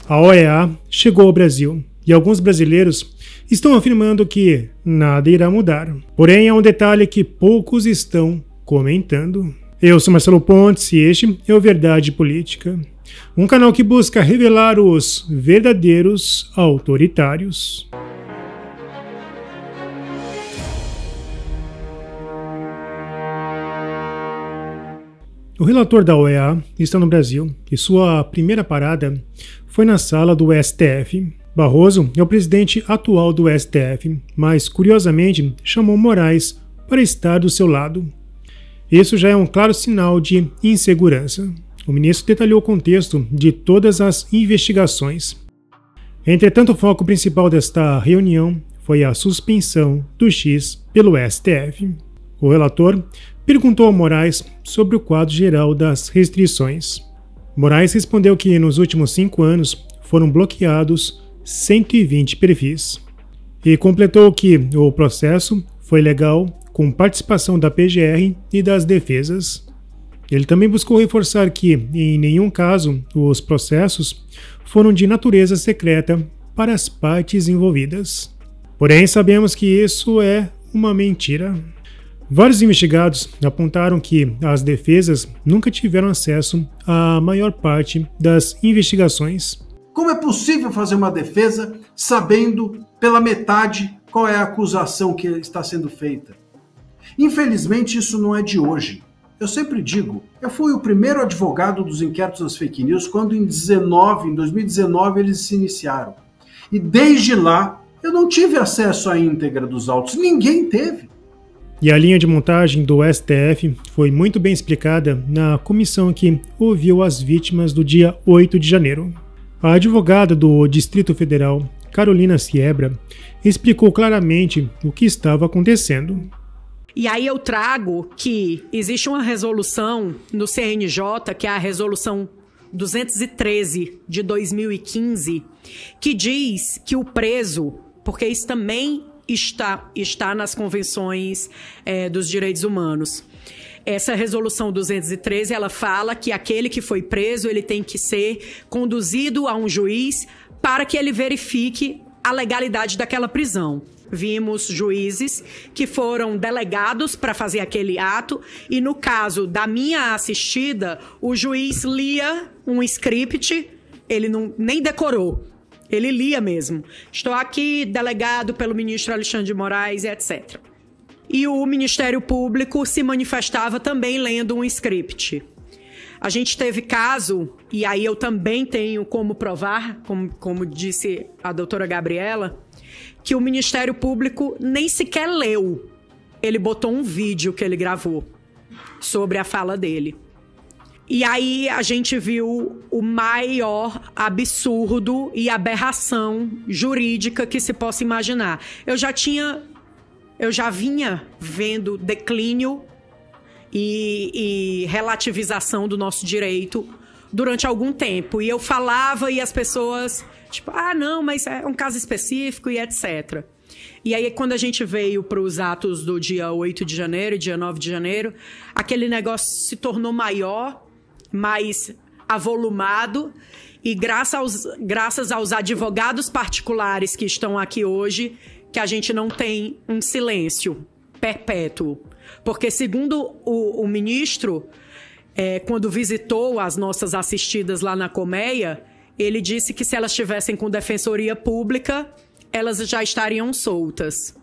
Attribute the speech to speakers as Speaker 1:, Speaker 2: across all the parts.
Speaker 1: A OEA chegou ao Brasil e alguns brasileiros estão afirmando que nada irá mudar. Porém, há um detalhe que poucos estão comentando. Eu sou Marcelo Pontes e este é o Verdade Política, um canal que busca revelar os verdadeiros autoritários. O relator da OEA está no Brasil e sua primeira parada foi na sala do STF. Barroso é o presidente atual do STF, mas curiosamente chamou Moraes para estar do seu lado. Isso já é um claro sinal de insegurança. O ministro detalhou o contexto de todas as investigações. Entretanto, o foco principal desta reunião foi a suspensão do X pelo STF. O relator perguntou a Moraes sobre o quadro geral das restrições. Moraes respondeu que nos últimos 5 anos foram bloqueados 120 perfis e completou que o processo foi legal com participação da PGR e das defesas. Ele também buscou reforçar que, em nenhum caso, os processos foram de natureza secreta para as partes envolvidas. Porém, sabemos que isso é uma mentira. Vários investigados apontaram que as defesas nunca tiveram acesso à maior parte das investigações.
Speaker 2: Como é possível fazer uma defesa sabendo pela metade qual é a acusação que está sendo feita? Infelizmente, isso não é de hoje. Eu sempre digo, eu fui o primeiro advogado dos inquéritos das fake news quando em 2019 eles se iniciaram. E desde lá eu não tive acesso à íntegra dos autos, ninguém teve.
Speaker 1: E a linha de montagem do STF foi muito bem explicada na comissão que ouviu as vítimas do dia 8 de janeiro. A advogada do Distrito Federal, Carolina Siebra, explicou claramente o que estava acontecendo.
Speaker 3: E aí eu trago que existe uma resolução no CNJ, que é a resolução 213 de 2015, que diz que o preso, porque isso também está nas convenções dos direitos humanos. Essa resolução 213, ela fala que aquele que foi preso, ele tem que ser conduzido a um juiz para que ele verifique a legalidade daquela prisão. Vimos juízes que foram delegados para fazer aquele ato e, no caso da minha assistida, o juiz lia um script, ele nem decorou. Ele lia mesmo. Estou aqui delegado pelo ministro Alexandre de Moraes, etc. E o Ministério Público se manifestava também lendo um script. A gente teve caso, e aí eu também tenho como provar, como disse a doutora Gabriela, que o Ministério Público nem sequer leu. Ele botou um vídeo que ele gravou sobre a fala dele. E aí a gente viu o maior absurdo e aberração jurídica que se possa imaginar. Eu já vinha vendo declínio e relativização do nosso direito durante algum tempo. E eu falava e as pessoas, tipo, não, mas é um caso específico e etc. E aí, quando a gente veio para os atos do dia 8 de janeiro e dia 9 de janeiro, aquele negócio se tornou maior, mais avolumado, e graças aos advogados particulares que estão aqui hoje, que a gente não tem um silêncio perpétuo. Porque, segundo o ministro, quando visitou as nossas assistidas lá na Colmeia, ele disse que se elas estivessem com defensoria pública, elas já estariam soltas.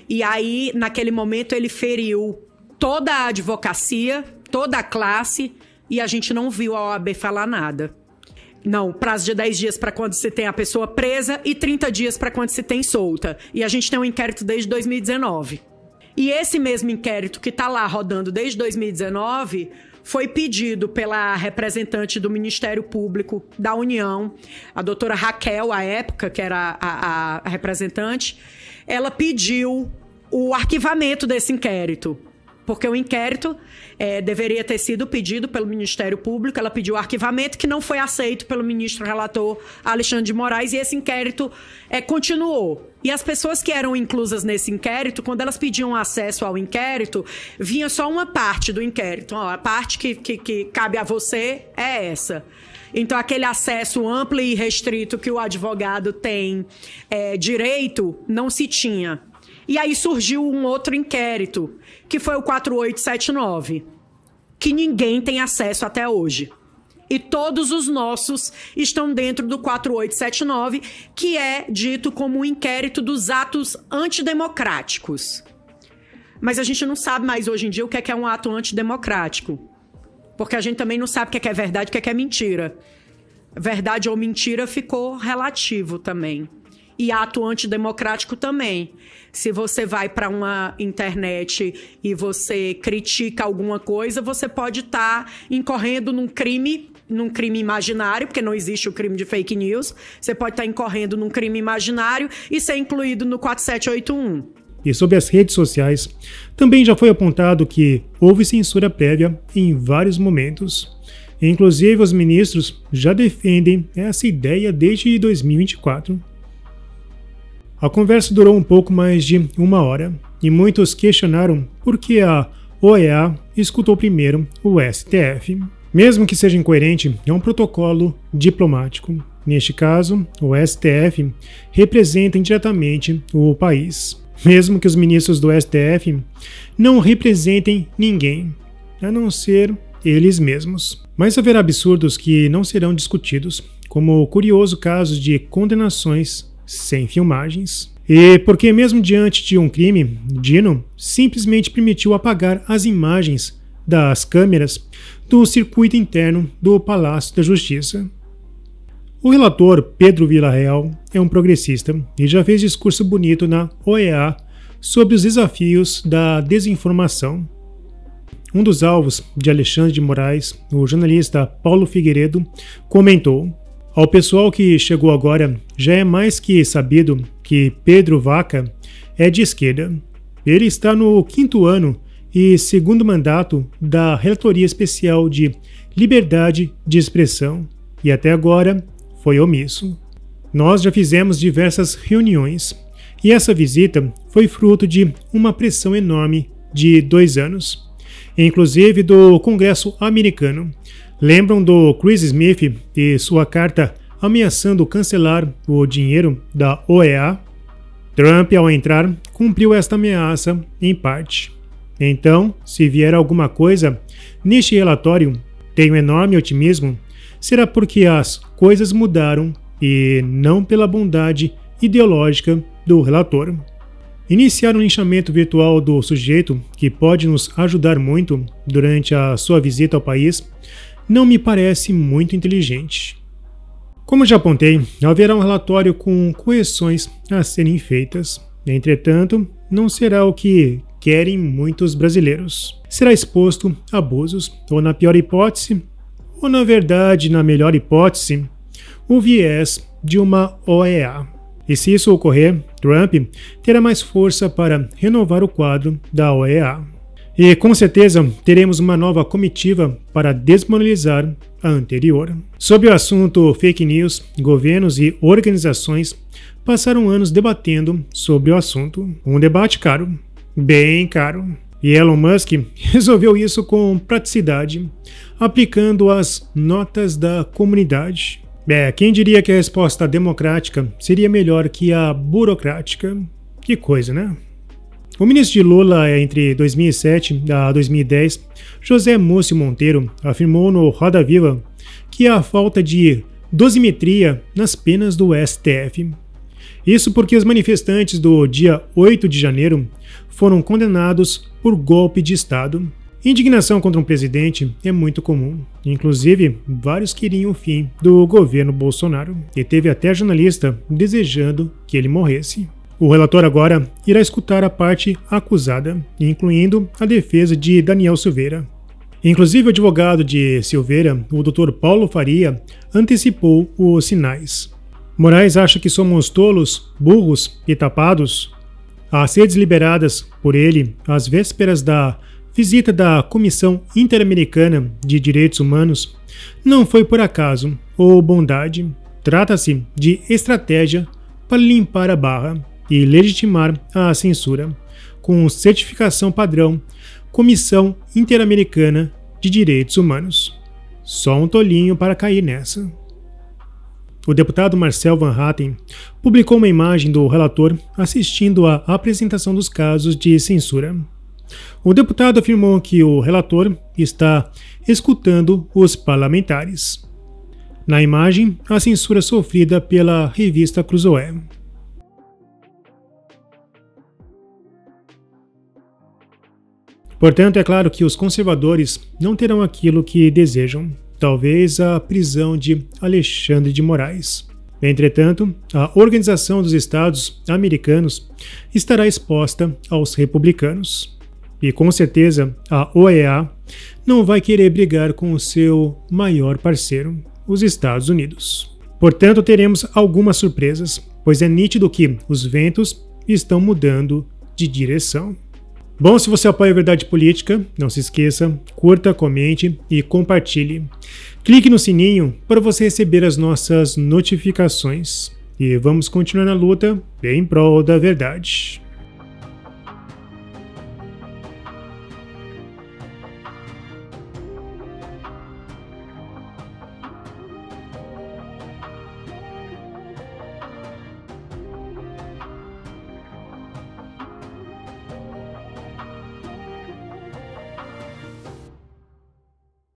Speaker 3: E aí, naquele momento, ele feriu toda a advocacia, toda a classe, e a gente não viu a OAB falar nada. Não, prazo de 10 dias para quando se tem a pessoa presa e 30 dias para quando se tem solta. E a gente tem um inquérito desde 2019. E esse mesmo inquérito que está lá rodando desde 2019 foi pedido pela representante do Ministério Público da União, a doutora Raquel, à época, que era a representante. Ela pediu o arquivamento desse inquérito, porque o inquérito deveria ter sido pedido pelo Ministério Público. Ela pediu o arquivamento, que não foi aceito pelo ministro relator Alexandre de Moraes, e esse inquérito continuou. E as pessoas que eram inclusas nesse inquérito, quando elas pediam acesso ao inquérito, vinha só uma parte do inquérito. A parte que cabe a você é essa. Então, aquele acesso amplo e restrito que o advogado tem direito, não se tinha. E aí surgiu um outro inquérito, que foi o 4879, que ninguém tem acesso até hoje. E todos os nossos estão dentro do 4879, que é dito como o inquérito dos atos antidemocráticos. Mas a gente não sabe mais hoje em dia o que é um ato antidemocrático. Porque a gente também não sabe o que é verdade e o que é mentira. Verdade ou mentira ficou relativo também. E ato antidemocrático também. Se você vai para uma internet e você critica alguma coisa, você pode estar incorrendo num crime imaginário, porque não existe o crime de fake news. Você pode estar incorrendo num crime imaginário e ser incluído no 4781.
Speaker 1: E sobre as redes sociais, também já foi apontado que houve censura prévia em vários momentos. Inclusive, os ministros já defendem essa ideia desde 2024. A conversa durou um pouco mais de 1 hora e muitos questionaram por que a OEA escutou primeiro o STF. Mesmo que seja incoerente, é um protocolo diplomático. Neste caso, o STF representa indiretamente o país. Mesmo que os ministros do STF não representem ninguém, a não ser eles mesmos. Mas haverá absurdos que não serão discutidos, como o curioso caso de condenações sem filmagens. E porque mesmo diante de um crime, Dino simplesmente permitiu apagar as imagens das câmeras do circuito interno do Palácio da Justiça. O relator Pedro Villarreal é um progressista e já fez discurso bonito na OEA sobre os desafios da desinformação. Um dos alvos de Alexandre de Moraes, o jornalista Paulo Figueiredo, comentou: ao pessoal que chegou agora, já é mais que sabido que Pedro Vaca é de esquerda. Ele está no 5º ano e 2º mandato da Relatoria Especial de Liberdade de Expressão e até agora foi omisso. Nós já fizemos diversas reuniões e essa visita foi fruto de uma pressão enorme de 2 anos, inclusive do Congresso americano. Lembram do Chris Smith e sua carta ameaçando cancelar o dinheiro da OEA? Trump, ao entrar, cumpriu esta ameaça em parte. Então, se vier alguma coisa neste relatório, tenho enorme otimismo, será porque as coisas mudaram e não pela bondade ideológica do relator. Iniciar um linchamento virtual do sujeito, que pode nos ajudar muito durante a sua visita ao país, não me parece muito inteligente. Como já apontei, haverá um relatório com correções a serem feitas. Entretanto, não será o que querem muitos brasileiros. Será exposto a abusos, ou na pior hipótese, ou na verdade, na melhor hipótese, o viés de uma OEA. E se isso ocorrer, Trump terá mais força para renovar o quadro da OEA. E com certeza teremos uma nova comitiva para desmoralizar a anterior. Sobre o assunto fake news, governos e organizações passaram anos debatendo sobre o assunto. Um debate caro, bem caro. E Elon Musk resolveu isso com praticidade, aplicando as notas da comunidade. Quem diria que a resposta democrática seria melhor que a burocrática? Que coisa, né? O ministro de Lula entre 2007 a 2010, José Múcio Monteiro, afirmou no Roda Viva que há falta de dosimetria nas penas do STF. Isso porque os manifestantes do dia 8 de janeiro foram condenados por golpe de Estado. Indignação contra um presidente é muito comum. Inclusive, vários queriam o fim do governo Bolsonaro e teve até jornalista desejando que ele morresse. O relator agora irá escutar a parte acusada, incluindo a defesa de Daniel Silveira. Inclusive, o advogado de Silveira, o Dr. Paulo Faria, antecipou os sinais. Moraes acha que somos tolos, burros e tapados? As redes liberadas por ele às vésperas da visita da Comissão Interamericana de Direitos Humanos não foi por acaso ou bondade. Trata-se de estratégia para limpar a barra e legitimar a censura, com certificação padrão Comissão Interamericana de Direitos Humanos. só um tolinho para cair nessa. O deputado Marcel Van Hatten publicou uma imagem do relator assistindo à apresentação dos casos de censura. O deputado afirmou que o relator está escutando os parlamentares. Na imagem, a censura sofrida pela revista Cruzoé. Portanto, é claro que os conservadores não terão aquilo que desejam, talvez a prisão de Alexandre de Moraes. Entretanto, a Organização dos Estados Americanos estará exposta aos republicanos. E com certeza a OEA não vai querer brigar com o seu maior parceiro, os Estados Unidos. Portanto, teremos algumas surpresas, pois é nítido que os ventos estão mudando de direção. Bom, se você apoia a Verdade Política, não se esqueça, curta, comente e compartilhe. Clique no sininho para você receber as nossas notificações. E vamos continuar na luta em prol da verdade.